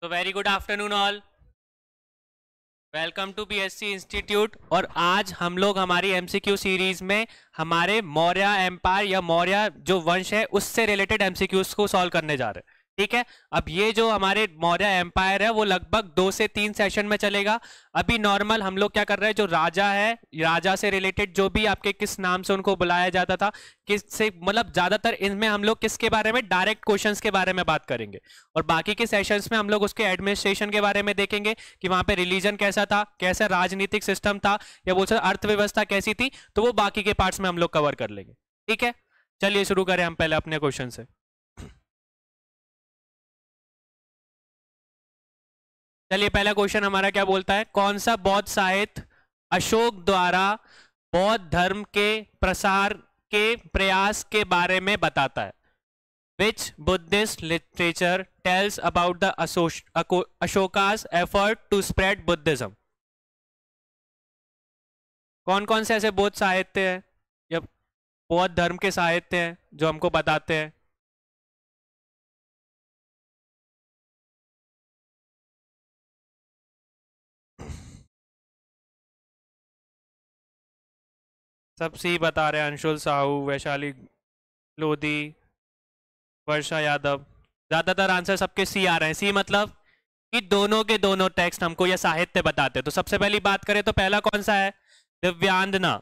तो very good afternoon all, welcome to PSC institute. और आज हम लोग हमारी एमसीक्यू सीरीज में हमारे मौर्य एम्पायर या मौर्य जो वंश है उससे रिलेटेड एमसीक्यूज को सॉल्व करने जा रहे हैं। ठीक है, अब ये जो हमारे मौर्य एम्पायर है वो लगभग 2 से 3 सेशन में चलेगा। अभी नॉर्मल हम लोग क्या कर रहे हैं, जो राजा है, राजा से रिलेटेड जो भी आपके किस नाम से उनको बुलाया जाता था, किससे, मतलब ज्यादातर इनमें हम लोग किसके बारे में, डायरेक्ट क्वेश्चंस के बारे में बात करेंगे। और बाकी के सेशंस में हम लोग उसके एडमिनिस्ट्रेशन के बारे में देखेंगे कि वहां पे रिलीजन कैसा था, कैसा राजनीतिक सिस्टम था, या बोल सकते अर्थव्यवस्था कैसी थी। तो वो बाकी के पार्ट्स में हम लोग कवर कर लेंगे। ठीक है, चलिए शुरू करें हम पहले अपने क्वेश्चन से। चलिए, पहला क्वेश्चन हमारा क्या बोलता है, कौन सा बौद्ध साहित्य अशोक द्वारा बौद्ध धर्म के प्रसार के प्रयास के बारे में बताता है। Which Buddhist literature tells about the Ashoka's effort to spread Buddhism? कौन कौन से ऐसे बौद्ध साहित्य हैं या बौद्ध धर्म के साहित्य हैं जो हमको बताते हैं? सब सी बता रहे हैं, अंशुल साहू, वैशाली लोधी, वर्षा यादव। ज्यादातर आंसर सबके सी आ रहे हैं। सी मतलब कि दोनों के दोनों टेक्स्ट हमको यह साहित्य बताते हैं। तो सबसे पहली बात करें तो पहला कौन सा है, दिव्यांदना।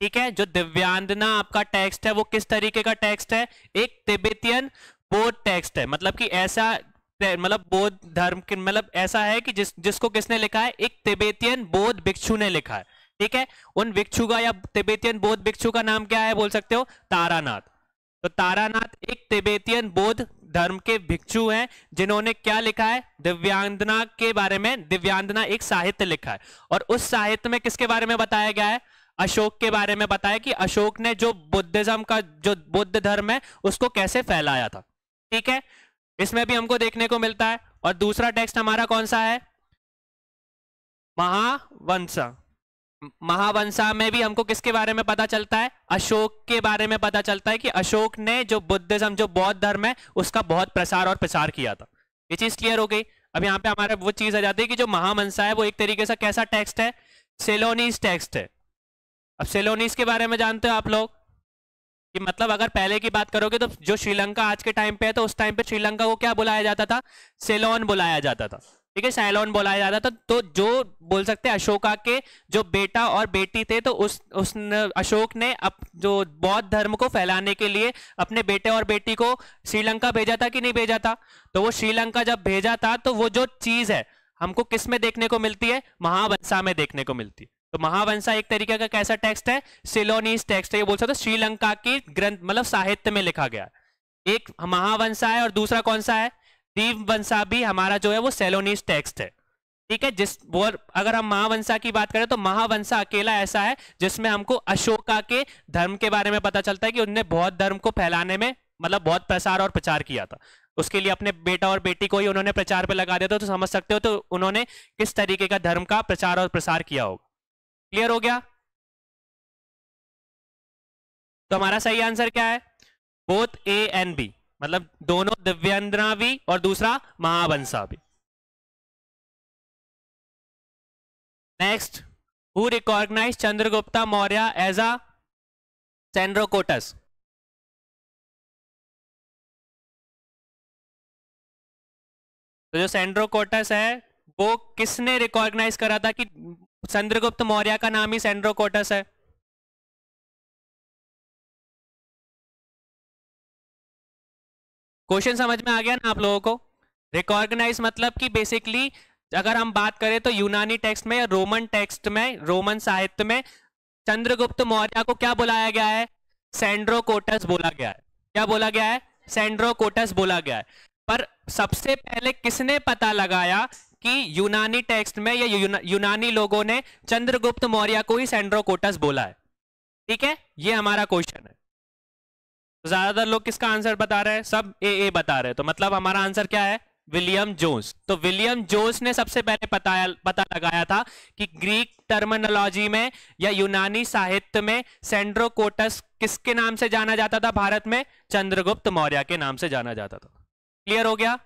ठीक है, जो दिव्यांदना आपका टेक्स्ट है वो किस तरीके का टेक्स्ट है, एक तिब्बतियन बौद्ध टेक्स्ट है। मतलब कि ऐसा, मतलब बौद्ध धर्म के, मतलब ऐसा है कि जिसको किसने लिखा है, एक तिब्बतियन बौद्ध भिक्षु ने लिखा है। ठीक है, उन भिक्षु का या तिब्बतियन बौद्ध भिक्षु का नाम क्या है, बोल सकते हो तारानाथ। तो तारानाथ एक तिब्बतियन बौद्ध धर्म के भिक्षु हैं जिन्होंने क्या लिखा है, दिव्यांगना के बारे में। दिव्यांगना एक साहित्य लिखा है और उस साहित्य में किसके बारे में बताया गया है, अशोक के बारे में बताया कि अशोक ने जो बुद्धिज्म का, जो बुद्ध धर्म है उसको कैसे फैलाया था। ठीक है, इसमें भी हमको देखने को मिलता है। और दूसरा टेक्स्ट हमारा कौन सा है, महावंसा। महावंसा में भी हमको किसके बारे में पता चलता है, अशोक के बारे में पता चलता है कि अशोक ने जो बुद्धिज्म, जो बौद्ध धर्म है उसका बहुत प्रसार और प्रचार किया था। ये चीज क्लियर हो गई। अब यहाँ पे हमारे वो चीज आ जाती है कि जो महावंसा है वो एक तरीके से कैसा टेक्स्ट है, सेलोनीज टेक्स्ट है। अब सेलोनीज के बारे में जानते हो आप लोग कि मतलब अगर पहले की बात करोगे तो जो श्रीलंका आज के टाइम पे है, तो उस टाइम पे श्रीलंका को क्या बुलाया जाता था, सेलोन बुलाया जाता था। ठीक है, सैलोन बुलाया जाता था। तो जो बोल सकते हैं अशोका के जो बेटा और बेटी थे, तो उस अशोक ने जो बौद्ध धर्म को फैलाने के लिए अपने बेटे और बेटी को श्रीलंका भेजा था कि नहीं भेजा था। तो वो श्रीलंका जब भेजा था तो वो जो चीज है हमको किस में देखने को मिलती है, महावंसा में देखने को मिलती है। तो महावंसा एक तरीके का कैसा टेक्स्ट है, सिलोनीज टेक्स्ट है। ये बोल सकते श्रीलंका की ग्रंथ, मतलब साहित्य में लिखा गया। एक महावंसा है और दूसरा कौन सा है, दीपवंसा भी हमारा जो है वो सेलोनीज टेक्स्ट है। ठीक है, जिस वो अगर हम महावंसा की बात करें तो महावंसा अकेला ऐसा है जिसमें हमको अशोका के धर्म के बारे में पता चलता है कि उन्होंने बौद्ध धर्म को फैलाने में, मतलब बहुत प्रसार और प्रचार किया था। उसके लिए अपने बेटा और बेटी को ही उन्होंने प्रचार पे लगा दिया था। तो समझ सकते हो तो उन्होंने किस तरीके का धर्म का प्रचार और प्रसार किया होगा। क्लियर हो गया। तो हमारा सही आंसर क्या है, बोथ ए एंड बी, मतलब दोनों, दिव्यांद्रा भी और दूसरा महावंसा भी। Next, who recognize Chandragupta Maurya as a Sandrocottus. तो जो सेंड्रोकोटस है वो किसने रिकॉग्नाइज करा था कि चंद्रगुप्त मौर्य का नाम ही सेंड्रोकोटस है। क्वेश्चन समझ में आ गया ना आप लोगों को। रिकॉग्नाइज मतलब कि बेसिकली अगर हम बात करें तो यूनानी टेक्स्ट में या रोमन टेक्स्ट में, रोमन साहित्य में चंद्रगुप्त मौर्य को क्या बुलाया गया है, सेंड्रोकोटस बोला गया है। क्या बोला गया है, सेंड्रोकोटस बोला गया है। पर सबसे पहले किसने पता लगाया कि यूनानी टेक्स्ट में या यूनानी लोगों ने चंद्रगुप्त मौर्य को ही सेंड्रोकोटस बोला है। ठीक है, ये हमारा क्वेश्चन है। ज्यादातर लोग किसका आंसर बता रहे हैं, सब ए बता रहे हैं। तो मतलब हमारा आंसर क्या है, विलियम जोन्स। तो विलियम जोन्स ने सबसे पहले पता लगाया था कि ग्रीक टर्मिनोलॉजी में या यूनानी साहित्य में सेंड्रोकोटस किसके नाम से जाना जाता था, भारत में चंद्रगुप्त मौर्य के नाम से जाना जाता था। क्लियर हो गया।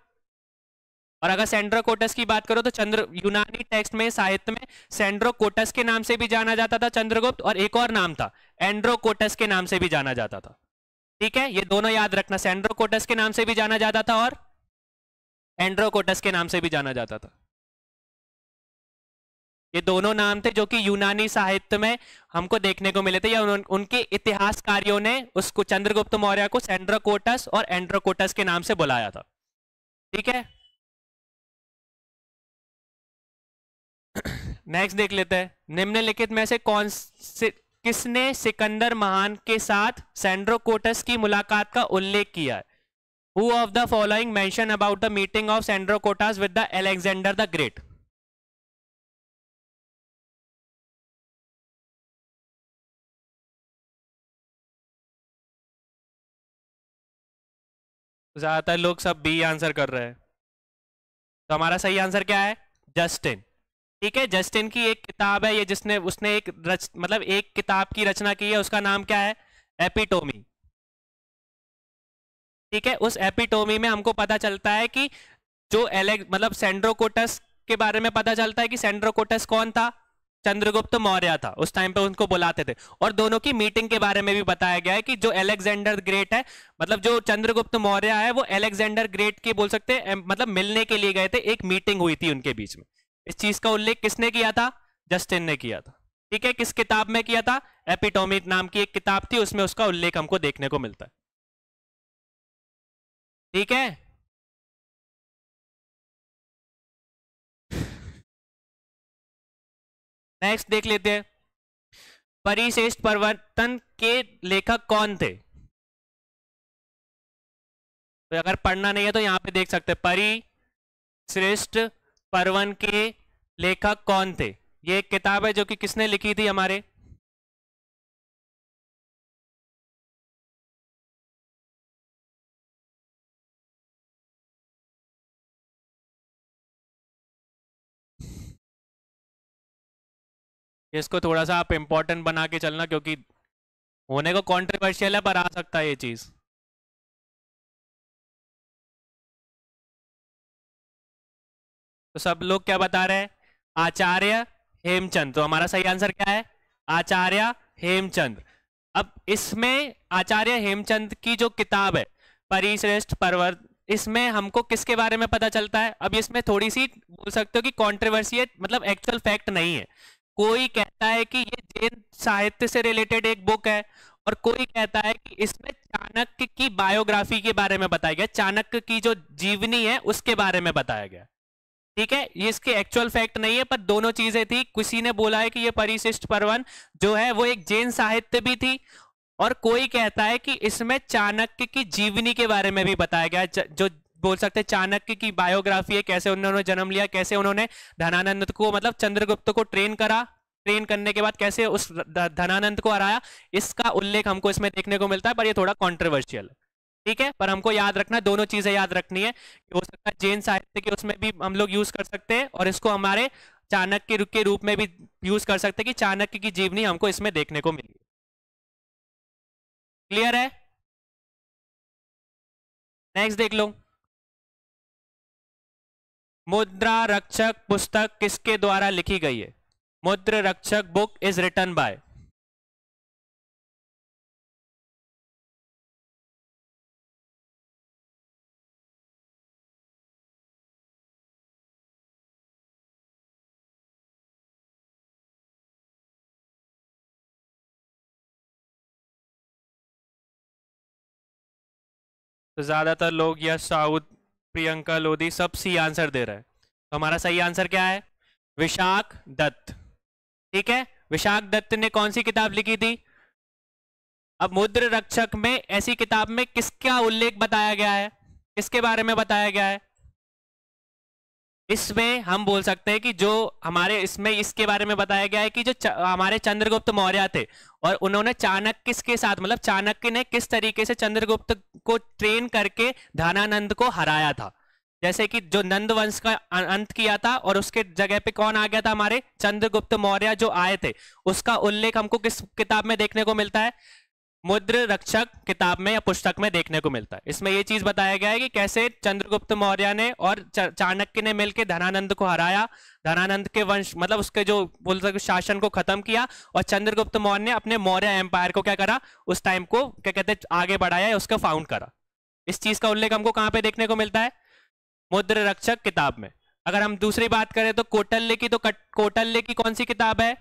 और अगर सेंड्रोकोटस की बात करो तो यूनानी टेक्स्ट में, साहित्य में सेंड्रोकोटस के नाम से भी जाना जाता था चंद्रगुप्त, और एक और नाम था एंड्रोकोटस के नाम से भी जाना जाता था। ठीक है, ये दोनों याद रखना, सेंड्रोकोटस के नाम से भी जाना जाता था और एंड्रोकोटस के नाम से भी जाना जाता था। ये दोनों नाम थे जो कि यूनानी साहित्य में हमको देखने को मिले थे, या उनके इतिहासकारियों ने उसको, चंद्रगुप्त मौर्य को सेंड्रोकोटस और एंड्रोकोटस के नाम से बुलाया था। ठीक है, नेक्स्ट देख लेते हैं, निम्नलिखित में से किसने सिकंदर महान के साथ सेंड्रोकोटस की मुलाकात का उल्लेख किया है? Who of the following mention about the meeting of Sandrocotas with the Alexander the Great? ज्यादातर लोग सब बी आंसर कर रहे हैं, तो हमारा सही आंसर क्या है? जस्टिन। ठीक है, जस्टिन की एक किताब है ये, जिसने उसने मतलब एक किताब की रचना की है, उसका नाम क्या है? एपिटोमी। ठीक है, उस एपिटोमी में हमको पता चलता है कि जो मतलब सेंड्रोकोटस के बारे में पता चलता है कि सेंड्रोकोटस कौन था? चंद्रगुप्त मौर्य था, उस टाइम पे उनको बुलाते थे। और दोनों की मीटिंग के बारे में भी बताया गया है कि जो अलेक्जेंडर ग्रेट है, मतलब जो चंद्रगुप्त मौर्य है, वो अलेक्जेंडर ग्रेट के बोल सकते हैं मतलब मिलने के लिए गए थे, एक मीटिंग हुई थी उनके बीच में। इस चीज का उल्लेख किसने किया था? जस्टिन ने किया था। ठीक है, किस किताब में किया था? एपिटोमी नाम की एक किताब थी, उसमें उसका उल्लेख हमको देखने को मिलता है। ठीक है, नेक्स्ट देख लेते हैं, परिश्रेष्ठ प्रवर्तन के लेखक कौन थे? तो अगर पढ़ना नहीं है तो यहां पे देख सकते हैं, परिश्रेष्ठ पर्वन के लेखक कौन थे? ये एक किताब है जो कि किसने लिखी थी हमारे? इसको थोड़ा सा आप इंपॉर्टेंट बना के चलना, क्योंकि होने को कंट्रोवर्शियल है पर आ सकता है ये चीज। तो सब लोग क्या बता रहे हैं? आचार्य हेमचंद। तो हमारा सही आंसर क्या है? आचार्य हेमचंद। अब इसमें आचार्य हेमचंद की जो किताब है परिश्रेष्ठ पर्वत, इसमें हमको किसके बारे में पता चलता है? अब इसमें थोड़ी सी बोल सकते हो कि कंट्रोवर्सी है, मतलब एक्चुअल फैक्ट नहीं है। कोई कहता है कि ये जैन साहित्य से रिलेटेड एक बुक है, और कोई कहता है कि इसमें चाणक्य की बायोग्राफी के बारे में बताया गया, चाणक्य की जो जीवनी है उसके बारे में बताया गया। ठीक है, ये इसके एक्चुअल फैक्ट नहीं है, पर दोनों चीजें थी। किसी ने बोला है कि ये परिशिष्ट पर्वन जो है वो एक जैन साहित्य भी थी, और कोई कहता है कि इसमें चाणक्य की जीवनी के बारे में भी बताया गया, जो बोल सकते हैं चाणक्य की बायोग्राफी है, कैसे उन्होंने जन्म लिया, कैसे उन्होंने धनानंद को, मतलब चंद्रगुप्त को ट्रेन करा, ट्रेन करने के बाद कैसे उस धनानंद को हराया, इसका उल्लेख हमको इसमें देखने को मिलता है। पर ये थोड़ा कॉन्ट्रोवर्शियल है। ठीक है, पर हमको याद रखना, दोनों चीजें याद रखनी है। हो सकता है जैन साहित्य के उसमें भी हम लोग यूज कर सकते हैं, और इसको हमारे चाणक्य के रूप में भी यूज कर सकते हैं कि चाणक्य की जीवनी हमको इसमें देखने को मिली। क्लियर है? नेक्स्ट देख लो, मुद्रा रक्षक पुस्तक किसके द्वारा लिखी गई है? मुद्रा रक्षक बुक इज रिटन बाय। तो ज्यादातर लोग या साउथ, प्रियंका लोधी, सब सी आंसर दे रहे हैं। तो हमारा सही आंसर क्या है? विशाख दत्त। ठीक है, विशाख दत्त ने कौन सी किताब लिखी थी? अब मुद्र रक्षक में, ऐसी किताब में किसका उल्लेख बताया गया है, किसके बारे में बताया गया है? इसमें हम बोल सकते हैं कि जो हमारे इसमें इसके बारे में बताया गया है कि जो हमारे चंद्रगुप्त मौर्य थे, और उन्होंने चाणक्य के साथ, मतलब चाणक्य ने किस तरीके से चंद्रगुप्त को ट्रेन करके धनानंद को हराया था। जैसे कि जो नंद वंश का अंत किया था, और उसके जगह पे कौन आ गया था? हमारे चंद्रगुप्त मौर्य जो आए थे, उसका उल्लेख हमको किस किताब में देखने को मिलता है? मुद्र रक्षक किताब में या पुस्तक में देखने को मिलता है। इसमें यह चीज बताया गया है कि कैसे चंद्रगुप्त मौर्य ने और चाणक्य ने मिलकर धनानंद को हराया, धनानंद के वंश मतलब उसके जो बोल सकते शासन को खत्म किया, और चंद्रगुप्त मौर्य ने अपने मौर्य एम्पायर को क्या करा, उस टाइम को क्या कहते हैं आगे बढ़ाया, उसका फाउंड करा। इस चीज का उल्लेख हमको कहां पे देखने को मिलता है, मुद्र रक्षक किताब में। अगर हम दूसरी बात करें तो कौटिल्य की, तो कौटिल्य की कौन सी किताब है,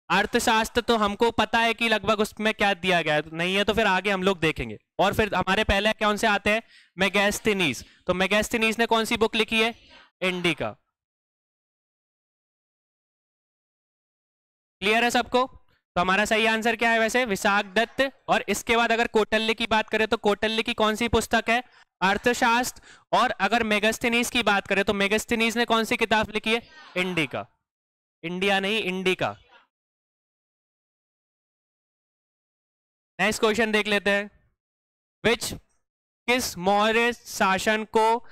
अर्थशास्त्र। तो हमको पता है कि लगभग उसमें क्या दिया गया है, नहीं है तो फिर आगे हम लोग देखेंगे। और फिर हमारे पहले कौन से आते हैं, मेगास्थनीज। तो मेगास्थनीज ने कौन सी बुक लिखी है, इंडिका। क्लियर है सबको। तो हमारा सही आंसर क्या है वैसे, विशाखदत्त। और इसके बाद अगर कौटिल्य की बात करें तो कौटिल्य की कौन सी पुस्तक है, अर्थशास्त्र। और अगर मेगास्थनीज की बात करें तो मेगास्थनीज ने कौन सी किताब लिखी है, इंडिका। इंडिया नहीं, इंडिका। नेक्स्ट क्वेश्चन देख लेते हैं। विच किस मौर्य शासन को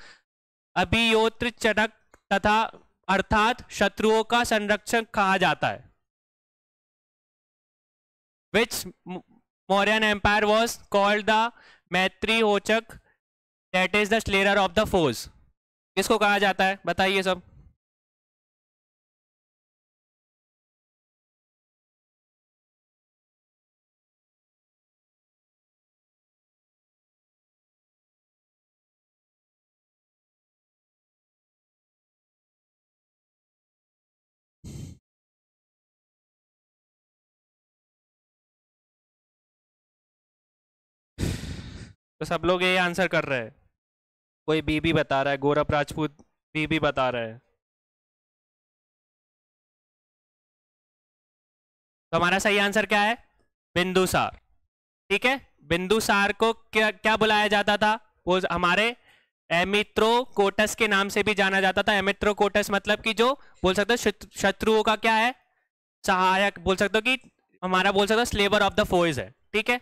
अभियोत्र चरक तथा अर्थात शत्रुओं का संरक्षक कहा जाता है। Which Mauryan empire was called the Amitrochates, that is the slayer of the foes. किसको कहा जाता है, बताइए सब। तो सब लोग ये आंसर कर रहे हैं। कोई बी बता रहा है, गौरव राजपूत बी बता रहा है। तो हमारा सही आंसर क्या है, बिंदुसार। ठीक है, बिंदुसार को क्या क्या बुलाया जाता था, वो हमारे एमित्रोकोटस के नाम से भी जाना जाता था। एमित्रोकोटस मतलब कि जो बोल सकते हो शत्रुओं का क्या है, सहायक बोल सकते हो, कि हमारा बोल सकते हो स्लेवर ऑफ द फोर्स है। ठीक है,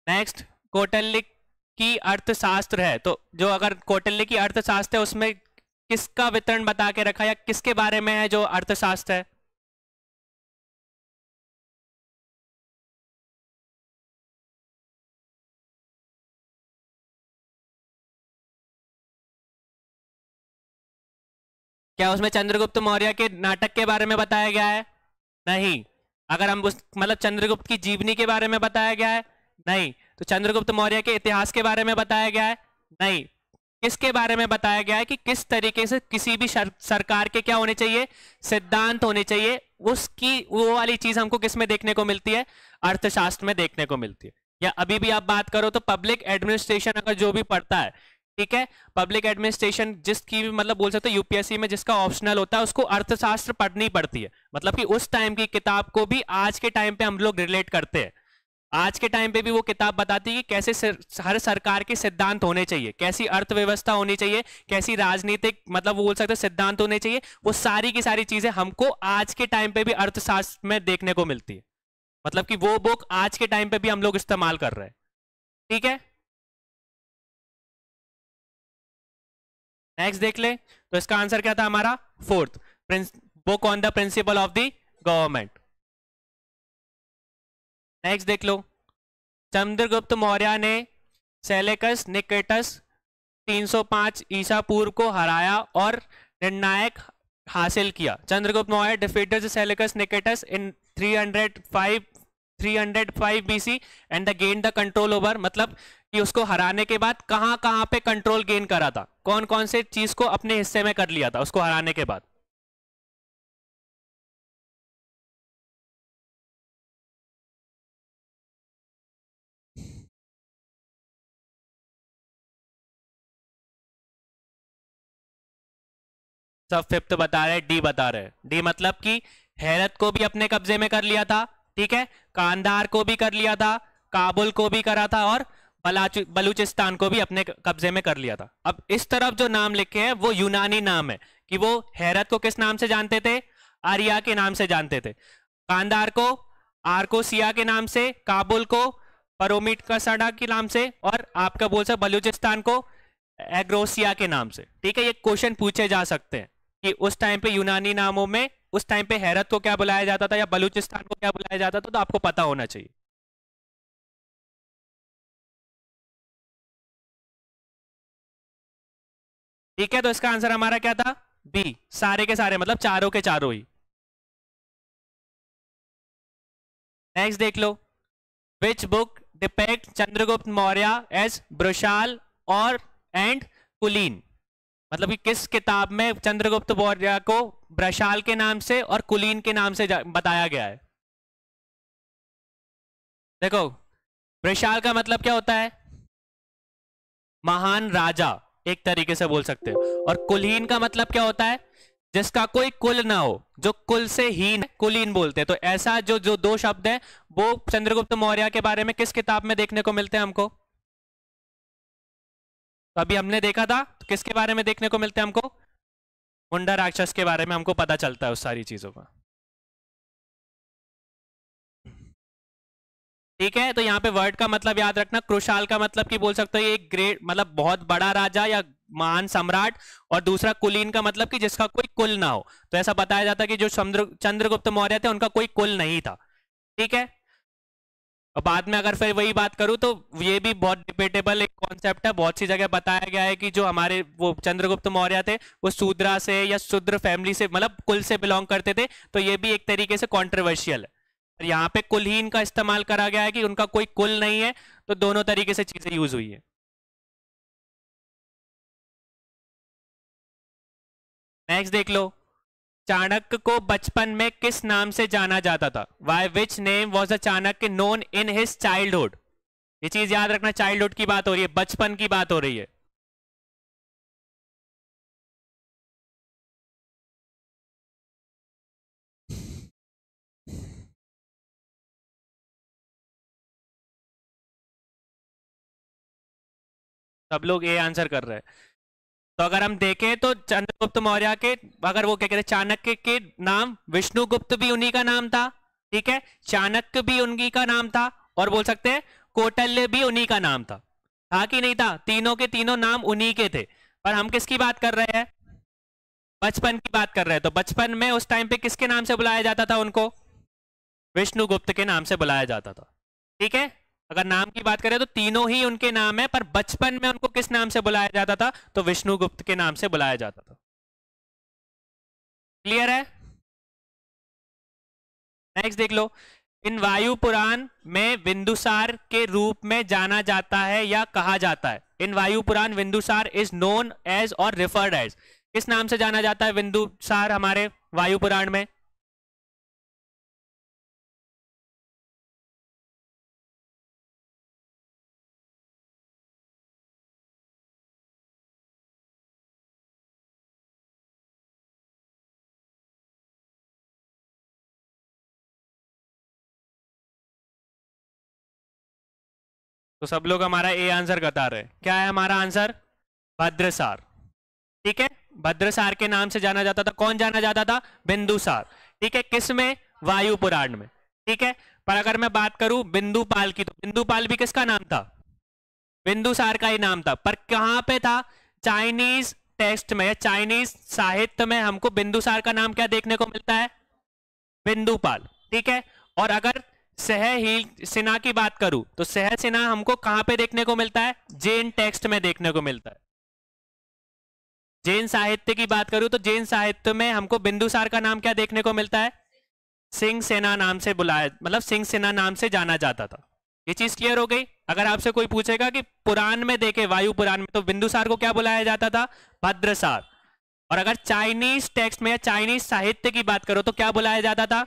नेक्स्ट कौटिल्य की अर्थशास्त्र है। तो जो अगर कौटिल्य की अर्थशास्त्र है उसमें किसका वितरण बता के रखा, या किसके बारे में है जो अर्थशास्त्र है, क्या उसमें चंद्रगुप्त मौर्य के नाटक के बारे में बताया गया है, नहीं। अगर हम उस मतलब चंद्रगुप्त की जीवनी के बारे में बताया गया है, नहीं। तो चंद्रगुप्त मौर्य के इतिहास के बारे में बताया गया है, नहीं। किसके बारे में बताया गया है कि किस तरीके से किसी भी सरकार के क्या होने चाहिए, सिद्धांत होने चाहिए, उसकी वो वाली चीज हमको किस में देखने को मिलती है, अर्थशास्त्र में देखने को मिलती है। या अभी भी आप बात करो तो पब्लिक एडमिनिस्ट्रेशन अगर जो भी पढ़ता है, ठीक है, पब्लिक एडमिनिस्ट्रेशन जिसकी भी मतलब बोल सकते हो यूपीएससी में जिसका ऑप्शनल होता है उसको अर्थशास्त्र पढ़नी पड़ती है। मतलब कि उस टाइम की किताब को भी आज के टाइम पे हम लोग रिलेट करते हैं। आज के टाइम पे भी वो किताब बताती है कि कैसे हर सरकार के सिद्धांत होने चाहिए, कैसी अर्थव्यवस्था होनी चाहिए, कैसी राजनीतिक मतलब वो बोल सकते हैं सिद्धांत होने चाहिए। वो सारी की सारी चीजें हमको आज के टाइम पे भी अर्थशास्त्र में देखने को मिलती है। मतलब कि वो बुक आज के टाइम पे भी हम लोग इस्तेमाल कर रहे हैं। ठीक है, नेक्स्ट देख ले। तो इसका आंसर क्या था हमारा, fourth, book on the principle of the government. Next देख लो, चंद्रगुप्त मौर्य ने सेलेकस निकेटस 305 ईसा पूर्व को हराया और निर्णायक हासिल किया। Chandragupta Maurya defeated Seleucus Nicator in 305 BC and the gain the control over. मतलब कि उसको हराने के बाद कहां कहां पे कंट्रोल गेन करा था, कौन कौन से चीज को अपने हिस्से में कर लिया था उसको हराने के बाद। सब फिफ्थ बता रहे, डी बता रहे। डी मतलब कि हेरत को भी अपने कब्जे में कर लिया था, ठीक है, कांधार को भी कर लिया था, काबुल को भी करा था, और बलूचिस्तान को भी अपने कब्जे में कर लिया था। अब इस तरफ जो नाम लिखे हैं वो यूनानी नाम है, कि वो हेरत को किस नाम से जानते थे, आर्या के नाम से जानते थे, कांधार को आर्कोसिया के नाम से, काबुल को परोमिट का सड़ा के नाम से, और आपका बोल सकते बलूचिस्तान को एग्रोसिया के नाम से। ठीक है, ये क्वेश्चन पूछे जा सकते हैं कि उस टाइम पे यूनानी नामों में उस टाइम पे हैरत को क्या बुलाया जाता था या बलूचिस्तान को क्या बुलाया जाता था, तो आपको पता होना चाहिए। ठीक है, तो इसका आंसर हमारा क्या था? बी, सारे के सारे, मतलब चारों के चारों ही। नेक्स्ट देख लो, which book depict Chandragupta Maurya as Vrishala और एंड कुलीन? मतलब कि किस किताब में चंद्रगुप्त मौर्य को ब्रशाल के नाम से और कुलीन के नाम से बताया गया है? देखो, ब्रशाल का मतलब क्या होता है? महान राजा, एक तरीके से बोल सकते हो। और कुलीन का मतलब क्या होता है? जिसका कोई कुल ना हो, जो कुल से हीन, कुलीन बोलते हैं। तो ऐसा जो जो दो शब्द हैं वो चंद्रगुप्त मौर्य के बारे में किस किताब में देखने को मिलते हैं हमको? तो अभी हमने देखा था, तो किसके बारे में देखने को मिलते हैं हमको? मुंडा राक्षस के बारे में हमको पता चलता है उस सारी चीजों का। ठीक है, तो यहाँ पे वर्ड का मतलब याद रखना, क्रुशाल का मतलब कि बोल सकते हो एक ग्रेट, मतलब बहुत बड़ा राजा या महान सम्राट, और दूसरा कुलीन का मतलब कि जिसका कोई कुल ना हो। तो ऐसा बताया जाता है कि जो चंद्रगुप्त मौर्य थे उनका कोई कुल नहीं था। ठीक है, और बाद में अगर फिर वही बात करूं तो ये भी बहुत डिबेटेबल एक कॉन्सेप्ट है। बहुत सी जगह बताया गया है कि जो हमारे वो चंद्रगुप्त मौर्य थे वो शूद्रा से या शूद्र फैमिली से, मतलब कुल से बिलोंग करते थे। तो ये भी एक तरीके से कॉन्ट्रोवर्शियल है। यहाँ पे कुलहीन का इस्तेमाल करा गया है कि उनका कोई कुल नहीं है। तो दोनों तरीके से चीजें यूज हुई है। नेक्स्ट देख लो, चाणक्य को बचपन में किस नाम से जाना जाता था? By which name was the Chanakya known in his childhood? ये चीज याद रखना, चाइल्डहुड की बात हो रही है, बचपन की बात हो रही है। सब लोग ए आंसर कर रहे हैं। तो अगर हम देखें तो चंद्रगुप्त मौर्य के, अगर वो क्या कहते हैं, चाणक्य के नाम विष्णुगुप्त भी उन्हीं का नाम था। ठीक है, चाणक्य भी उन्हीं का नाम था, और बोल सकते हैं कौटिल्य भी उन्हीं का नाम था कि नहीं था? तीनों के तीनों नाम उन्हीं के थे। पर हम किसकी बात कर रहे हैं? बचपन की बात कर रहे हैं। तो बचपन में उस टाइम पे किसके नाम से बुलाया जाता था उनको? विष्णुगुप्त के नाम से बुलाया जाता था। ठीक है, अगर नाम की बात करें तो तीनों ही उनके नाम है, पर बचपन में उनको किस नाम से बुलाया जाता था? तो विष्णुगुप्त के नाम से बुलाया जाता था। क्लियर है? नेक्स्ट देख लो, इन वायु पुराण में बिंदुसार के रूप में जाना जाता है या कहा जाता है? इन वायु पुराण बिंदुसार इज नोन एज और रिफर्ड एज, किस नाम से जाना जाता है बिंदुसार हमारे वायु पुराण में? तो सब लोग हमारा ए आंसर बता रहे हैं। क्या है हमारा आंसर? भद्रसार। ठीक है, भद्रसार के नाम से जाना जाता था। कौन जाना जाता था? बिंदुसार। ठीक है, किस में? वायु पुराण में। ठीक है, पर अगर मैं बात करूं बिंदुपाल की, तो बिंदुपाल भी किसका नाम था? बिंदुसार का ही नाम था। पर कहां पे था? चाइनीज टेक्स्ट में या चाइनीज साहित्य में हमको बिंदुसार का नाम क्या देखने को मिलता है? बिंदुपाल। ठीक है, और अगर सहहील सिन्हा की बात करूं तो सह सिन्हा हमको कहां पे देखने को मिलता है? जैन टेक्स्ट में देखने को मिलता है। जैन साहित्य की बात करूं तो जैन साहित्य में हमको बिंदुसार का नाम क्या देखने को मिलता है? सिंह सेना नाम से बुलाया, मतलब सिंह सेना नाम से जाना जाता था। ये चीज क्लियर हो गई। अगर आपसे कोई पूछेगा कि पुराण में देखे, वायु पुराण में, तो बिंदुसार को क्या बुलाया जाता था? भद्रसार। और अगर चाइनीज टेक्स्ट में या चाइनीज साहित्य की बात करो तो क्या बुलाया जाता था?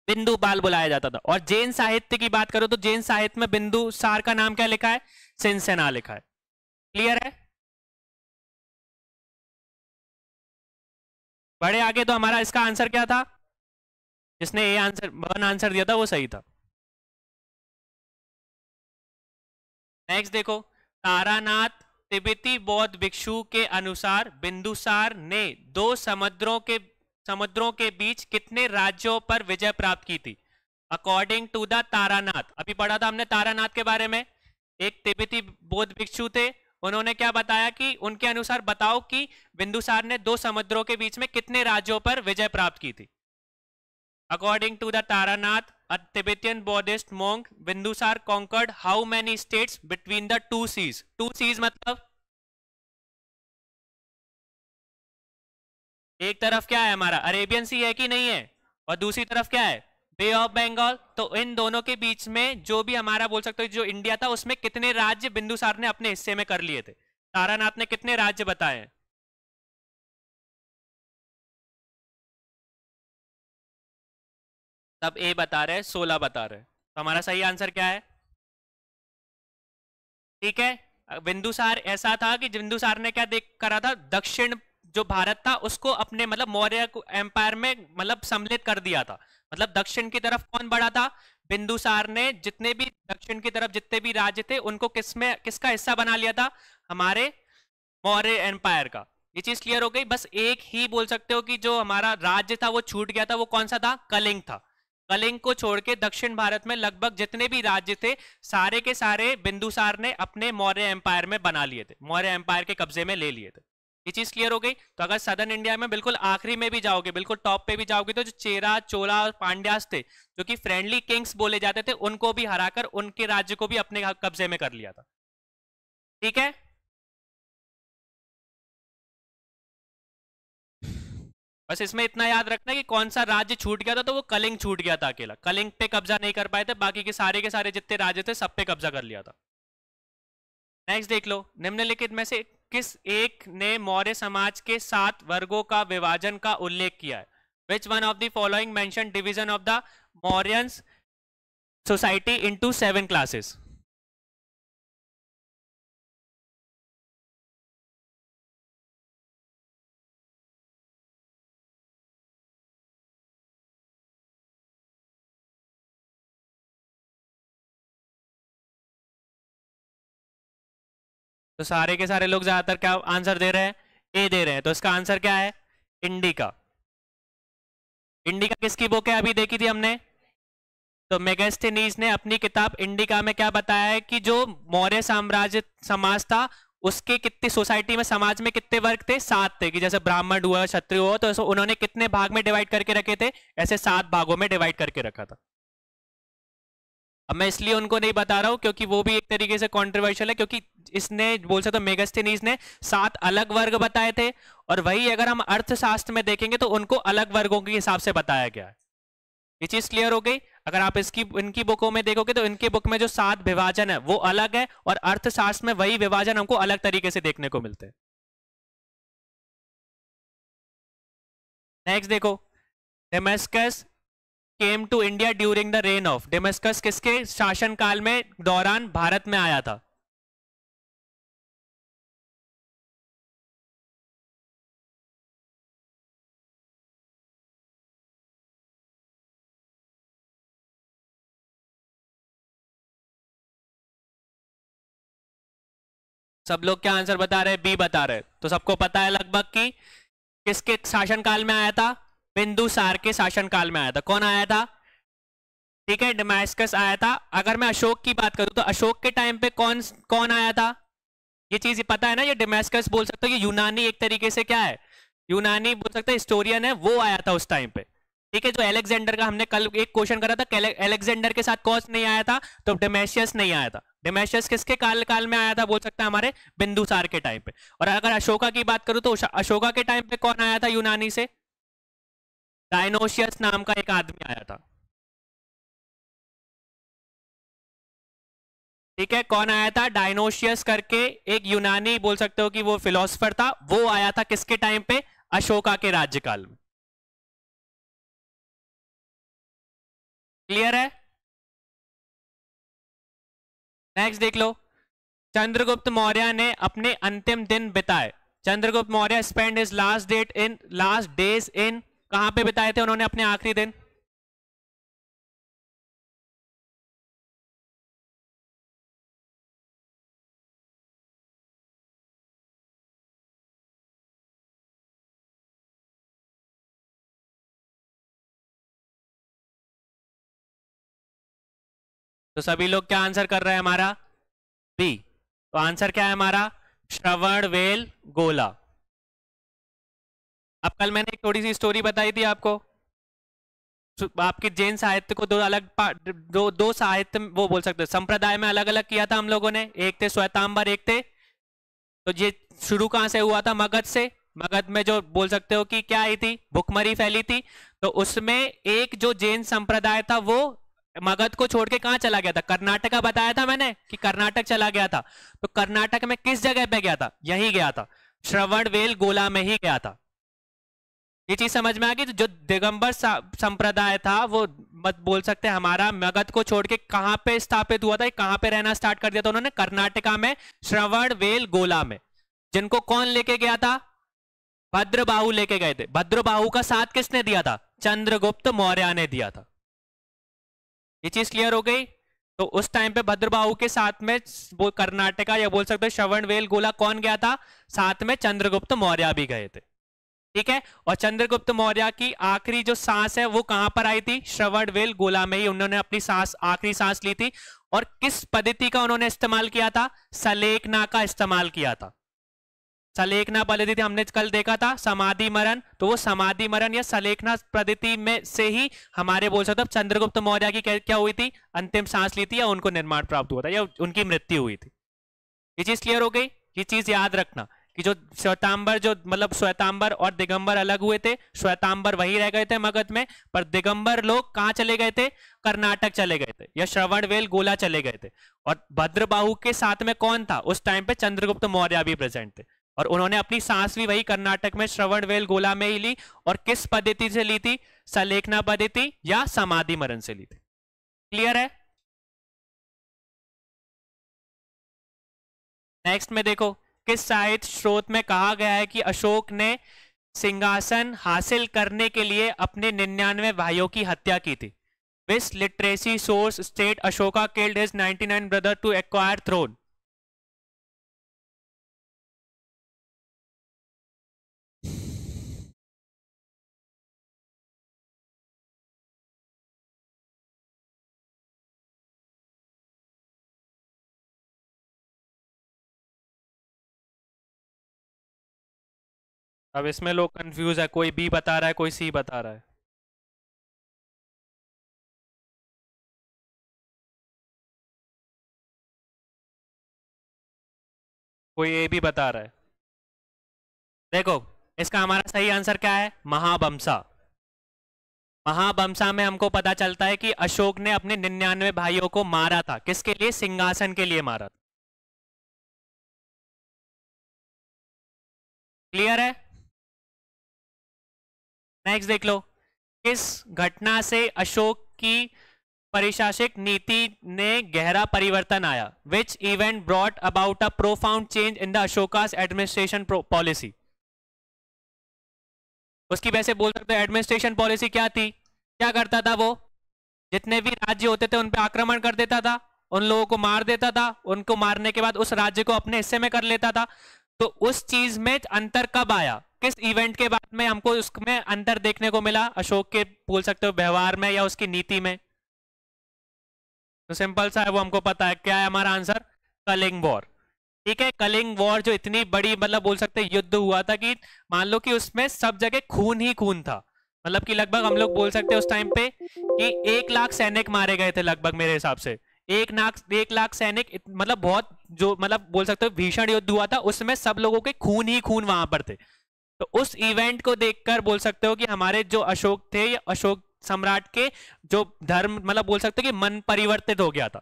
बिंदुपाल बुलाया जाता था। और जैन साहित्य की बात करो तो जैन साहित्य में बिंदुसार का नाम क्या लिखा है? सिंहसेना लिखा है। क्लियर है? बड़े आगे, तो हमारा इसका आंसर क्या था? जिसने ए आंसर, वन आंसर दिया था, वो सही था। नेक्स्ट देखो, तारानाथ तिब्बती बौद्ध भिक्षु के अनुसार बिंदुसार ने समुद्रों के बीच कितने राज्यों पर विजय प्राप्त की थी? अकॉर्डिंग टू द तारानाथ, अभी पढ़ा था हमने तारानाथ के बारे में। एक तिब्बती बौद्ध भिक्षु थे, उन्होंने क्या बताया कि उनके अनुसार बताओ कि बिंदुसार ने 2 समुद्रों के बीच में कितने राज्यों पर विजय प्राप्त की थी? According to the Taranath, a Tibetan Buddhist monk, Bindusar conquered how many states between the two seas? Two seas मतलब एक तरफ क्या है हमारा अरेबियन सी है कि नहीं है, और दूसरी तरफ क्या है बे ऑफ बंगाल। तो इन दोनों के बीच में जो भी हमारा बोल सकते हो जो इंडिया था उसमें कितने राज्य बिंदुसार ने अपने हिस्से में कर लिए थे? तारानाथ ने कितने राज्य बताए हैं? तब ए बता रहे हैं 16 बता रहे हैं। तो हमारा सही आंसर क्या है? ठीक है, बिंदुसार ऐसा था कि बिंदुसार ने क्या देख करा था, दक्षिण जो भारत था उसको अपने मतलब मौर्य एम्पायर में मतलब सम्मिलित कर दिया था। मतलब दक्षिण की तरफ कौन बढ़ा था? बिंदुसार ने जितने भी दक्षिण की तरफ जितने भी राज्य थे उनको किसमें किसका हिस्सा बना लिया था? हमारे मौर्य एम्पायर का। ये चीज क्लियर हो गई। बस एक ही बोल सकते हो कि जो हमारा राज्य था वो छूट गया था, वो कौन सा था? कलिंग था। कलिंग को छोड़ के दक्षिण भारत में लगभग जितने भी राज्य थे सारे के सारे बिंदुसार ने अपने मौर्य एम्पायर में बना लिए थे, मौर्य एम्पायर के कब्जे में ले लिए थे। ये चीज क्लियर हो गई। तो अगर सदर्न इंडिया में बिल्कुल आखिरी में भी जाओगे, बिल्कुल टॉप पे भी जाओगे, तो जो चेरा चोला और पांड्यास थे जो कि फ्रेंडली किंग्स बोले जाते थे उनको भी हराकर उनके राज्य को भी अपने कब्जे में कर लिया था। ठीक है, बस इसमें इतना याद रखना कि कौन सा राज्य छूट गया था, तो वो कलिंग छूट गया था अकेला। कलिंग पे कब्जा नहीं कर पाए थे, बाकी के सारे जितने राज्य थे सब पे कब्जा कर लिया था। नेक्स्ट देख लो, निम्नलिखित में से किस एक ने मौर्य समाज के 7 वर्गों का विभाजन का उल्लेख किया है? Which one of the following mention division of the Mauryan society into 7 classes? तो सारे के सारे लोग ज्यादातर क्या आंसर दे रहे हैं? ए दे रहे हैं। तो इसका आंसर क्या है? इंडिका। इंडिका किसकी बुक है? अभी देखी थी हमने। तो मेगास्थनीज ने अपनी किताब इंडिका में क्या बताया है कि जो मौर्य साम्राज्य समाज था उसके कितनी सोसाइटी में समाज में कितने वर्ग थे? 7 थे। कि जैसे ब्राह्मण हुआ, क्षत्रिय हुआ, तो उन्होंने कितने भाग में डिवाइड करके रखे थे? ऐसे 7 भागों में डिवाइड करके रखा था। अब मैं इसलिए उनको नहीं बता रहा हूं क्योंकि वो भी एक तरीके से कंट्रोवर्शियल है, क्योंकि इसने बोल सकते मेगास्थनीज ने 7 अलग वर्ग बताए थे, और वही अगर हम अर्थशास्त्र में देखेंगे तो उनको अलग वर्गों के हिसाब से बताया गया है। ये चीज क्लियर हो गई। अगर आप इसकी इनकी बुकों में देखोगे तो इनकी बुक में जो 7 विभाजन है वो अलग है, और अर्थशास्त्र में वही विभाजन हमको अलग तरीके से देखने को मिलते हैं। नेक्स्ट देखो, Deimachus came to India during the reign of. Deimachus किसके शासन काल में दौरान भारत में आया था? सब लोग क्या आंसर बता रहे हैं? बी बता रहे हैं। तो सबको पता है लगभग कि किसके शासनकाल में आया था? बिंदुसार के शासनकाल में आया था। कौन आया था? ठीक है, डेमेस्कस आया था। अगर मैं अशोक की बात करूं तो अशोक के टाइम पे कौन कौन आया था? ये चीज पता है ना, ये डेमेस्कस बोल सकते हो ये यूनानी एक तरीके से क्या है, यूनानी बोल सकते हैं हिस्टोरियन है, वो आया था उस टाइम पे। ठीक है, जो अलेक्जेंडर का हमने कल एक क्वेश्चन करा था, अलेक्जेंडर के साथ कौन नहीं आया था? तो डेमेशियस नहीं आया था। डेमेशियस किसके काल काल में आया था बोल सकते हैं? हमारे बिंदुसार के टाइम पे। और अगर अशोका की बात करूं तो अशोका के टाइम पे कौन आया था यूनानी से? डायनोशियस नाम का एक आदमी आया था। ठीक है, कौन आया था? डायनोशियस करके एक यूनानी बोल सकते हो कि वो फिलोसफर था, वो आया था किसके टाइम पे? अशोका के राज्यकाल में। क्लियर है? नेक्स्ट देख लो, चंद्रगुप्त मौर्य ने अपने अंतिम दिन बिताए। Chandragupta Maurya spend his last days in, कहां पे बिताए थे उन्होंने अपने आखिरी दिन? तो सभी लोग क्या आंसर कर रहे हैं हमारा? बी। तो आंसर क्या है हमारा? श्रवण वेल गोला। अब कल मैंने एक थोड़ी सी स्टोरी बताई थी आपको, आपके जैन साहित्य को दो अलग दो साहित्य वो बोल सकते हैं संप्रदाय में अलग अलग किया था हम लोगों ने। एक थे श्वेतांबर, एक थे, तो ये शुरू कहाँ से हुआ था? मगध से। मगध में जो बोल सकते हो कि क्या आई थी, भुखमरी फैली थी। तो उसमें एक जो जैन संप्रदाय था वो मगध को छोड़ के कहाँ चला गया था? कर्नाटका बताया था मैंने कि कर्नाटक चला गया था। तो कर्नाटक में किस जगह पे गया था? यहीं गया था, श्रवणबेल गोला में ही गया था। ये चीज समझ में आ गई? तो जो दिगंबर संप्रदाय था वो मत बोल सकते हमारा मगध को छोड़ के कहां पे स्थापित हुआ था, कहां पे रहना स्टार्ट कर दिया था उन्होंने? कर्नाटका में, श्रवणबेल गोला में। जिनको कौन लेके गया था? भद्रबाहु लेके गए थे। भद्रबाहु का साथ किसने दिया था? चंद्रगुप्त मौर्य ने दिया था। ये चीज क्लियर हो गई? तो उस टाइम पे भद्रबाहु के साथ में वो कर्नाटका या बोल सकते श्रवणबेल गोला कौन गया था? साथ में चंद्रगुप्त मौर्य भी गए थे। ठीक है। और चंद्रगुप्त मौर्य की आखिरी जो सांस है वो कहां पर आई थी? श्रवणबेल गोला में ही उन्होंने अपनी सांस, आखिरी सांस ली थी। और किस पद्धति का उन्होंने इस्तेमाल किया था? सलेखना का इस्तेमाल किया था। सलेखना पद्धति हमने कल देखा था, समाधि मरण। तो वो समाधि मरण या सलेखना पद्धति में से ही हमारे बोल सकते चंद्रगुप्त मौर्य की क्या हुई थी? अंतिम सांस ली थी, या उनको निर्माण प्राप्त हुआ था, या उनकी मृत्यु हुई थी। ये चीज क्लियर हो गई? ये चीज याद रखना कि जो श्वेतांबर, जो मतलब श्वेतांबर और दिगंबर अलग हुए थे। श्वेतांबर वही रह गए थे मगध में, पर दिगंबर लोग कहां चले गए थे? कर्नाटक चले गए थे, या श्रवणबेल गोला चले गए थे। और भद्रबाहु के साथ में कौन था उस टाइम पे? चंद्रगुप्त मौर्य भी प्रेजेंट थे। और उन्होंने अपनी सांस भी वही कर्नाटक में श्रवणबेल गोला में ही ली। और किस पद्धति से ली थी? सलेखना पद्धति या समाधि मरण से ली थी। क्लियर है? नेक्स्ट में देखो, किस साहित्य स्रोत में कहा गया है कि अशोक ने सिंहासन हासिल करने के लिए अपने 99 भाइयों की हत्या की थी? Which literacy source state Ashoka killed his 99 brother to acquire throne? अब इसमें लोग कंफ्यूज है, कोई बी बता रहा है, कोई सी बता रहा है। कोई ए भी बता रहा है। देखो, इसका हमारा सही आंसर क्या है? महावंशा। महावंशा में हमको पता चलता है कि अशोक ने अपने 99 भाइयों को मारा था। किसके लिए? सिंहासन के लिए मारा था। क्लियर है? नेक्स्ट देख लो, किस घटना से अशोक की परिशासिक नीति ने गहरा परिवर्तन आया? Which event brought about a profound change in the Ashoka's administration policy? उसकी वैसे बोल सकते हैं एडमिनिस्ट्रेशन पॉलिसी क्या थी? क्या करता था वो? जितने भी राज्य होते थे उन पे आक्रमण कर देता था, उन लोगों को मार देता था, उनको मारने के बाद उस राज्य को अपने हिस्से में कर लेता था। तो उस चीज में अंतर कब आया? किस इवेंट के बाद में हमको उसमें अंतर देखने को मिला अशोक के बोल सकते हो व्यवहार में या उसकी नीति में? तो सिंपल सा है, वो हमको पता है। क्या है हमारा आंसर? कलिंग वॉर। ठीक है, कलिंग वॉर जो इतनी बड़ी मतलब बोल सकते हैं युद्ध हुआ था कि मान लो कि उसमें सब जगह खून ही खून था। मतलब कि लगभग हम लोग बोल सकते हैं उस टाइम पे कि 1 लाख सैनिक मारे गए थे लगभग मेरे हिसाब से। 1 लाख सैनिक मतलब बहुत जो मतलब बोल सकते हो भीषण युद्ध हुआ था, उसमें सब लोगों के खून ही खून वहां पर थे। तो उस इवेंट को देखकर बोल सकते हो कि हमारे जो अशोक थे, या अशोक सम्राट के जो धर्म मतलब बोल सकते हो कि मन परिवर्तित हो गया था।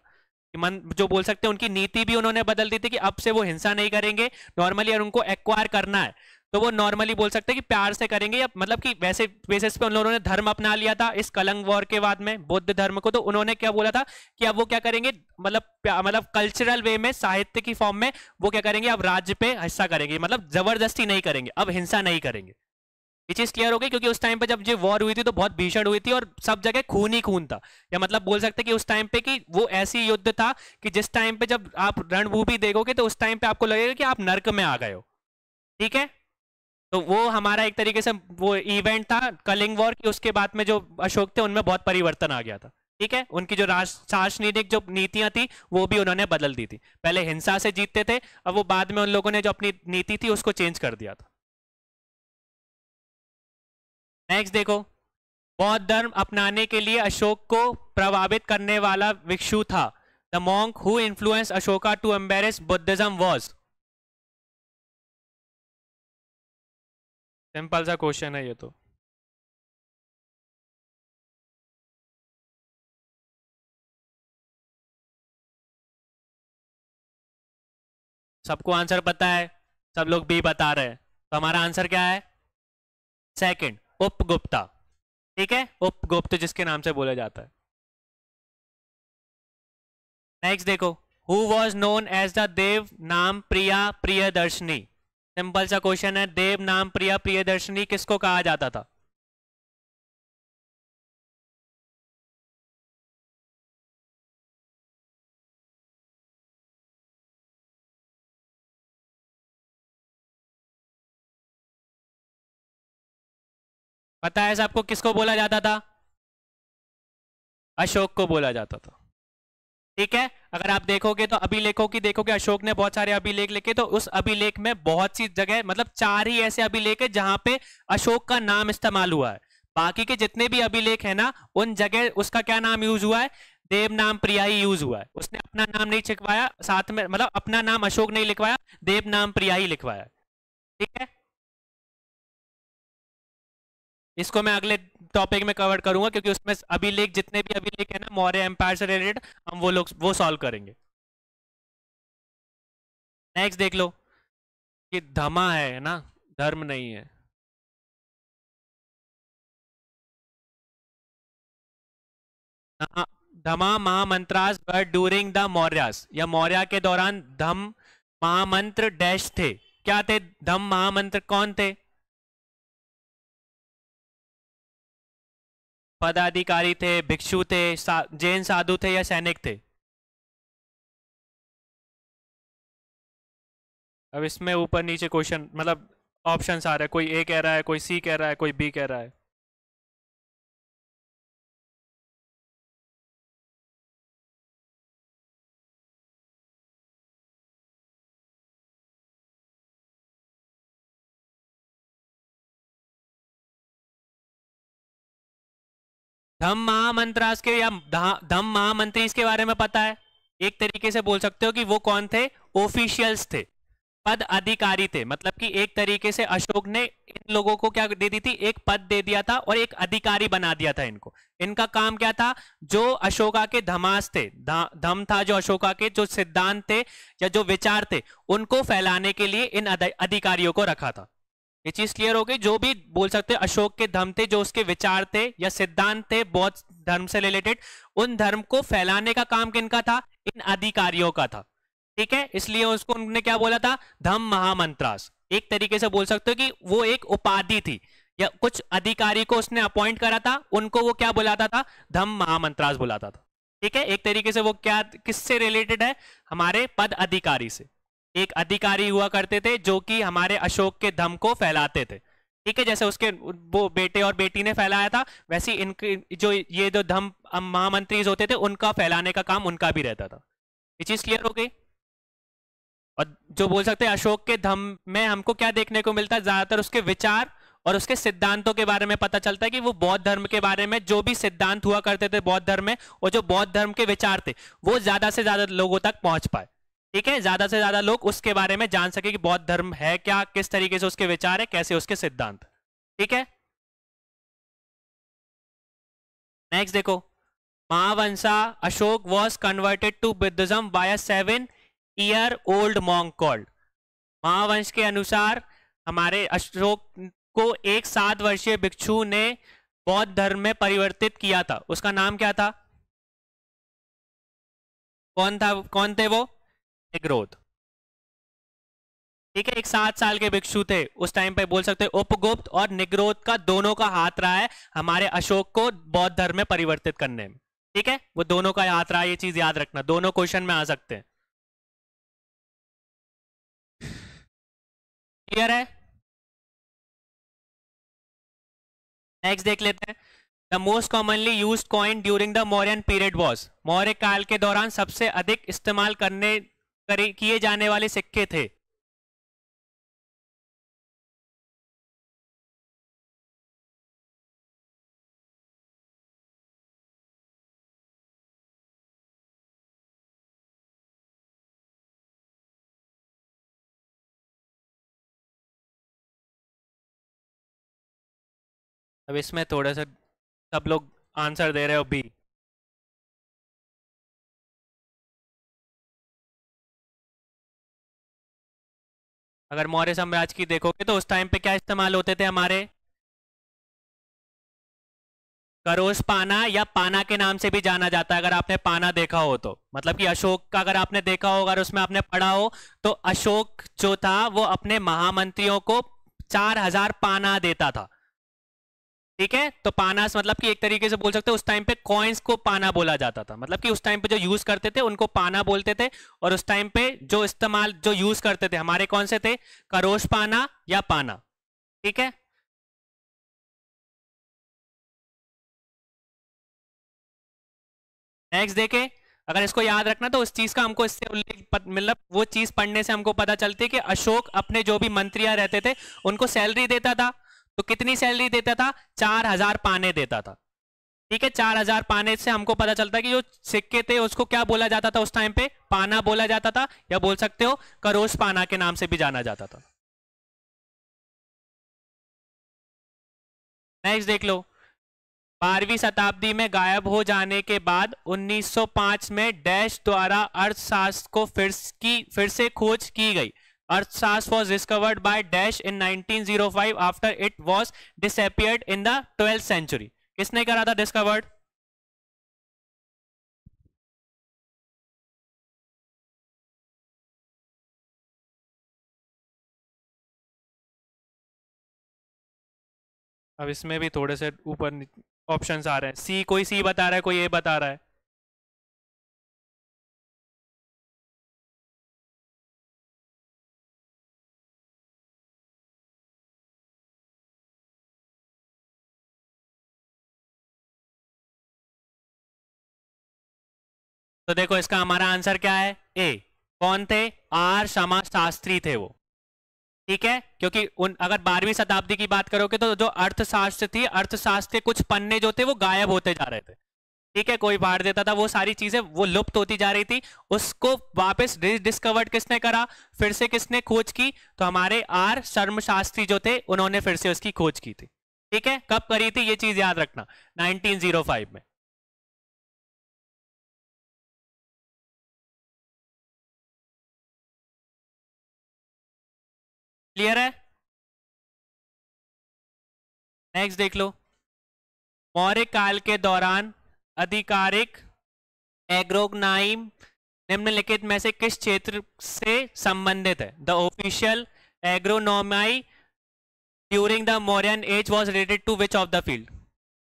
कि मन जो बोल सकते हैं उनकी नीति भी उन्होंने बदल दी थी कि अब से वो हिंसा नहीं करेंगे नॉर्मली, और उनको एक्वायर करना है तो वो नॉर्मली बोल सकते हैं कि प्यार से करेंगे, या मतलब कि वैसे बेसिस पे उन लोगों ने धर्म अपना लिया था इस कलंग वॉर के बाद में, बुद्ध धर्म को। तो उन्होंने क्या बोला था कि अब वो क्या करेंगे, मतलब कल्चरल वे में, साहित्य की फॉर्म में वो क्या करेंगे, अब राज्य पे हिस्सा करेंगे, मतलब जबरदस्ती नहीं करेंगे, अब हिंसा नहीं करेंगे। ये चीज क्लियर हो गई? क्योंकि उस टाइम पे जब ये वॉर हुई थी तो बहुत भीषण हुई थी और सब जगह खून ही खून था। या मतलब बोल सकते हैं कि उस टाइम पे कि वो ऐसी युद्ध था कि जिस टाइम पे जब आप रणभूमि देखोगे तो उस टाइम पे आपको लगेगा कि आप नर्क में आ गए हो। ठीक है, तो वो हमारा एक तरीके से वो इवेंट था कलिंग वॉर की। उसके बाद में जो अशोक थे उनमें बहुत परिवर्तन आ गया था। ठीक है, उनकी जो राजनीतिक जो नीतियां थी वो भी उन्होंने बदल दी थी। पहले हिंसा से जीतते थे, अब वो बाद में उन लोगों ने जो अपनी नीति थी उसको चेंज कर दिया था। नेक्स्ट देखो, बौद्ध धर्म अपनाने के लिए अशोक को प्रभावित करने वाला भिक्षु था? The monk who influence Ashoka to embrace Buddhism was? Simple सा क्वेश्चन है ये तो। सबको आंसर पता है, सब लोग बी बता रहे हैं, तो हमारा आंसर क्या है? सेकंड, उपगुप्ता। ठीक है, उपगुप्त जिसके नाम से बोला जाता है। नेक्स्ट देखो, who was known as the Devanampriya Priyadarshini? Simple सा क्वेश्चन है, देव नाम प्रिया प्रियदर्शनी किसको कहा जाता था? पता है सबको किसको बोला जाता था? अशोक को बोला जाता था। ठीक है, अगर आप देखोगे तो अभिलेखों की देखोगे, अशोक ने बहुत सारे अभिलेख लिखे, तो उस अभिलेख में बहुत सी जगह, मतलब 4 ही ऐसे अभिलेख है जहां पे अशोक का नाम इस्तेमाल हुआ है। बाकी के जितने भी अभिलेख है ना, उन जगह उसका क्या नाम यूज हुआ है? देव नाम प्रिया ही यूज हुआ है। उसने अपना नाम नहीं लिखवाया साथ में, मतलब अपना नाम अशोक नहीं लिखवाया, देव नाम प्रिया ही लिखवाया। ठीक है, इसको मैं अगले टॉपिक में कवर करूंगा, क्योंकि उसमें अभिलेख, जितने भी अभिलेख है ना मौर्य एम्पायर से रिलेटेड, हम वो सॉल्व करेंगे। नेक्स्ट देख लो, ये धमा है ना, धर्म नहीं है। धमा महामंत्रास वर ड्यूरिंग द मौर्यास, या मौर्य के दौरान धम महामंत्र डैश थे? क्या थे धम महामंत्र? कौन थे? पदाधिकारी थे, भिक्षु थे, जैन साधु थे, या सैनिक थे? अब इसमें ऊपर नीचे क्वेश्चन, मतलब ऑप्शंस आ रहे हैं, कोई ए कह रहा है, कोई सी कह रहा है, कोई बी कह रहा है। धम महामंत्रास के या धम महामंत्री के बारे में पता है? एक तरीके से बोल सकते हो कि वो कौन थे? ऑफिशियल्स थे, पद अधिकारी थे। मतलब कि एक तरीके से अशोक ने इन लोगों को क्या दे दी थी? एक पद दे दिया था और एक अधिकारी बना दिया था इनको। इनका काम क्या था? जो अशोका के धमास थे, धम था जो अशोका के जो सिद्धांत थे या जो विचार थे, उनको फैलाने के लिए इन अधिकारियों को रखा था। ये चीज क्लियर हो गई? जो भी बोल सकते हैं अशोक के धम थे, जो उसके विचार थे या सिद्धांत थे बौद्ध धर्म से रिलेटेड, उन धर्म को फैलाने का काम किनका था? इन अधिकारियों का था। ठीक है, इसलिए उसको उन्होंने क्या बोला था? धम महामंत्रास। एक तरीके से बोल सकते हो कि वो एक उपाधि थी, या कुछ अधिकारी को उसने अपॉइंट करा था, उनको वो क्या बुलाता था? धम महामंत्रास बुलाता था। ठीक है, एक तरीके से वो क्या, किससे रिलेटेड है? हमारे पद अधिकारी से। एक अधिकारी हुआ करते थे जो कि हमारे अशोक के धम को फैलाते थे। ठीक है, जैसे उसके वो बेटे और बेटी ने फैलाया था, वैसे इनके जो ये जो धम महामंत्री होते थे, उनका फैलाने का काम उनका भी रहता था। ये चीज क्लियर हो गई? और जो बोल सकते हैं अशोक के धम में हमको क्या देखने को मिलता है? ज्यादातर उसके विचार और उसके सिद्धांतों के बारे में पता चलता है कि वो बौद्ध धर्म के बारे में जो भी सिद्धांत हुआ करते थे बौद्ध धर्म में, और जो बौद्ध धर्म के विचार थे, वो ज्यादा से ज्यादा लोगों तक पहुंच पाए। ठीक है, ज्यादा से ज्यादा लोग उसके बारे में जान सके कि बौद्ध धर्म है क्या, किस तरीके से उसके विचार है, कैसे उसके सिद्धांत। ठीक है, नेक्स्ट देखो, Mahavamsa Ashoka was converted to Buddhism by a 7-year-old monk called. Mahavamsa के अनुसार हमारे अशोक को एक 7 वर्षीय भिक्षु ने बौद्ध धर्म में परिवर्तित किया था। उसका नाम क्या था? कौन था? कौन थे वो? निग्रोध। ठीक है, एक 7 साल के भिक्षु थे उस टाइम पे, बोल सकते हैं उपगुप्त और निग्रोध का दोनों का हाथ रहा है हमारे अशोक को बौद्ध धर्म में परिवर्तित करने में। ठीक है, वो दोनों का हाथ रहा है, ये चीज याद रखना, दोनों क्वेश्चन में आ सकते हैं। क्लियर है? नेक्स्ट देख लेते हैं, the most commonly use coin during the Mauryan period was. Maurya काल के दौरान सबसे अधिक इस्तेमाल किए जाने वाले सिक्के थे। अब इसमें थोड़ा सा सब लोग आंसर दे रहे हो बी। अगर मौर्य साम्राज्य की देखोगे तो उस टाइम पे क्या इस्तेमाल होते थे हमारे, करोश पाना या पाना के नाम से भी जाना जाता है। अगर आपने पाना देखा हो तो मतलब कि अशोक का अगर आपने देखा हो, अगर उसमें आपने पढ़ा हो, तो अशोक जो था वो अपने महामंत्रियों को 4000 पाना देता था। ठीक है, तो पानास मतलब कि एक तरीके से बोल सकते हो उस टाइम पे कॉइन्स को पाना बोला जाता था, मतलब कि उस टाइम पे जो यूज करते थे उनको पाना बोलते थे। और उस टाइम पे जो इस्तेमाल जो यूज करते थे हमारे कौन से थे, करोश पाना या पाना। ठीक है, नेक्स्ट देखे। अगर इसको याद रखना तो उस चीज का हमको इससे मतलब वो चीज पढ़ने से हमको पता चलती है कि अशोक अपने जो भी मंत्रियां रहते थे उनको सैलरी देता था। तो कितनी सैलरी देता था, 4000 पाने देता था। ठीक है, 4000 पाने से हमको पता चलता है कि जो सिक्के थे उसको क्या बोला जाता था उस टाइम पे, पाना बोला जाता था, या बोल सकते हो करोश पाना के नाम से भी जाना जाता था। नेक्स्ट देख लो। 12वीं शताब्दी में गायब हो जाने के बाद 1905 में डैश द्वारा अर्थशास्त्र को फिर से खोज की गई। अर्थशास्त्र was discovered by dash in 1905 after it was disappeared in the 12th century। किसने करा था डिस्कवर्ड? अब इसमें भी थोड़े से ऊपर ऑप्शंस आ रहे हैं। सी, कोई सी बता रहा है, कोई ए बता रहा है। तो देखो इसका हमारा आंसर क्या है, ए। कौन थे, आर शमा शास्त्री थे वो। ठीक है, क्योंकि उन अगर 12वीं शताब्दी की बात करोगे तो जो अर्थशास्त्र थी, अर्थशास्त्र के कुछ पन्ने जो थे वो गायब होते जा रहे थे। ठीक है, कोई फाड़ देता था, वो सारी चीजें वो लुप्त होती जा रही थी। उसको वापस डिस्कवर्ड किसने करा, फिर से किसने खोज की, तो हमारे आर शर्म शास्त्री जो थे उन्होंने फिर से उसकी खोज की थी। ठीक है, कब करी थी ये चीज याद रखना, 1905 में। क्लियर है? नेक्स्ट देख लो। मौर्य काल के दौरान आधिकारिक एग्रोनाइम निम्नलिखित में से किस क्षेत्र से संबंधित है? The official agronomy during the Mauryan age was related to which of the field?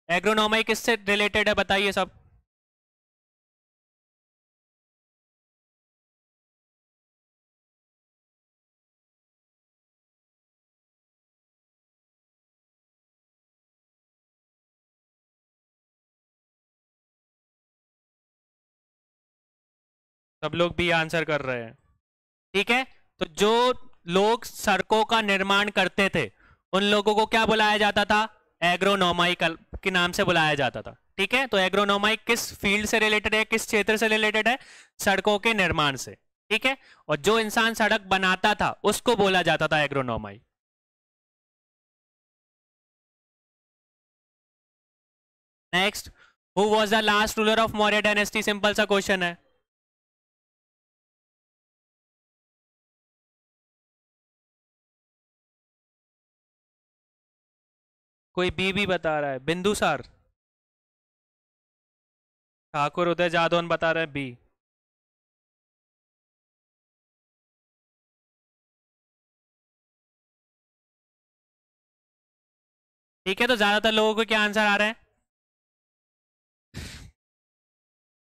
Agronomy किससे रिलेटेड है बताइए सब। सब लोग भी आंसर कर रहे हैं। ठीक है, तो जो लोग सड़कों का निर्माण करते थे उन लोगों को क्या बुलाया जाता था, एग्रोनॉमाई के नाम से बुलाया जाता था। ठीक है, तो एग्रोनॉमाई किस फील्ड से रिलेटेड है, किस क्षेत्र से रिलेटेड है, सड़कों के निर्माण से। ठीक है, और जो इंसान सड़क बनाता था उसको बोला जाता था agronomoi. Next, who was the last ruler of Maurya dynasty? Simple सा क्वेश्चन है। कोई बी भी बता रहा है, बिंदुसार। ठाकुर उदय जादौन बता रहे हैं बी। ठीक है, तो ज्यादातर लोगों को क्या आंसर आ रहे हैं,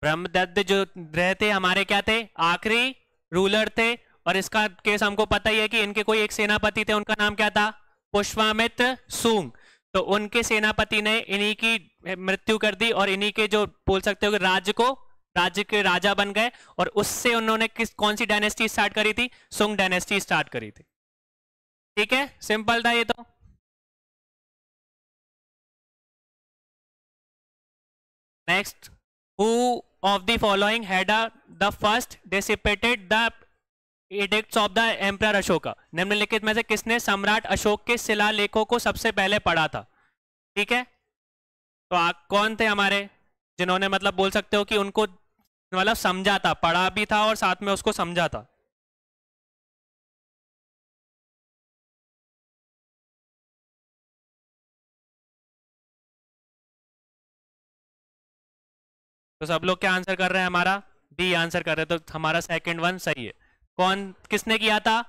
ब्रह्मदत्त जो रहते हमारे क्या थे, आखिरी रूलर थे। और इसका केस हमको पता ही है कि इनके कोई एक सेनापति थे, उनका नाम क्या था, पुष्पामित्र सूंग। तो उनके सेनापति ने इन्हीं की मृत्यु कर दी और इन्हीं के जो बोल सकते हो कि राज्य के राजा बन गए। और उससे उन्होंने कौन सी डायनेस्टी स्टार्ट करी थी, सुंग डायनेस्टी स्टार्ट करी थी। ठीक है, सिंपल था ये तो। Next, who of the following had the first dissipated the addicts of the emperor Ashoka? निम्नलिखित में से किसने सम्राट अशोक के शिलालेखों को सबसे पहले पढ़ा था? ठीक है, तो कौन थे हमारे जिन्होंने मतलब बोल सकते हो कि उनको मतलब समझा था, पढ़ा भी था और साथ में उसको समझा था? तो सब लोग क्या आंसर कर रहे हैं? हमारा डी आंसर कर रहे हैं, तो हमारा सेकंड वन सही है। कौन, किसने किया था?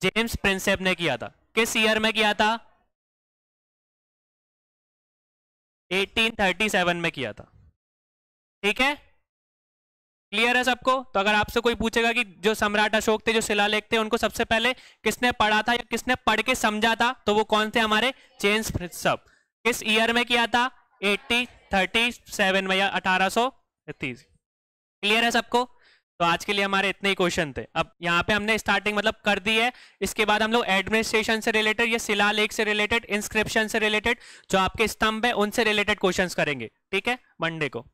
जेम्स प्रिंसेप ने किया था। किस ईयर में किया था? 1837 में किया था। ठीक है, क्लियर है सबको? तो अगर आपसे कोई पूछेगा कि जो सम्राट अशोक थे, जो शिलालेख थे, उनको सबसे पहले किसने पढ़ा था या किसने पढ़ के समझा था, तो वो कौन थे? हमारे जेम्स प्रिंसेप। किस ईयर में किया था? 1837 में या 1830। क्लियर है सबको? तो आज के लिए हमारे इतने ही क्वेश्चन थे। अब यहाँ पे हमने स्टार्टिंग मतलब कर दी है। इसके बाद हम लोग एडमिनिस्ट्रेशन से रिलेटेड या शिलालेख से रिलेटेड, इंस्क्रिप्शन से रिलेटेड, जो आपके स्तंभ है उनसे रिलेटेड क्वेश्चंस करेंगे। ठीक है, मंडे को।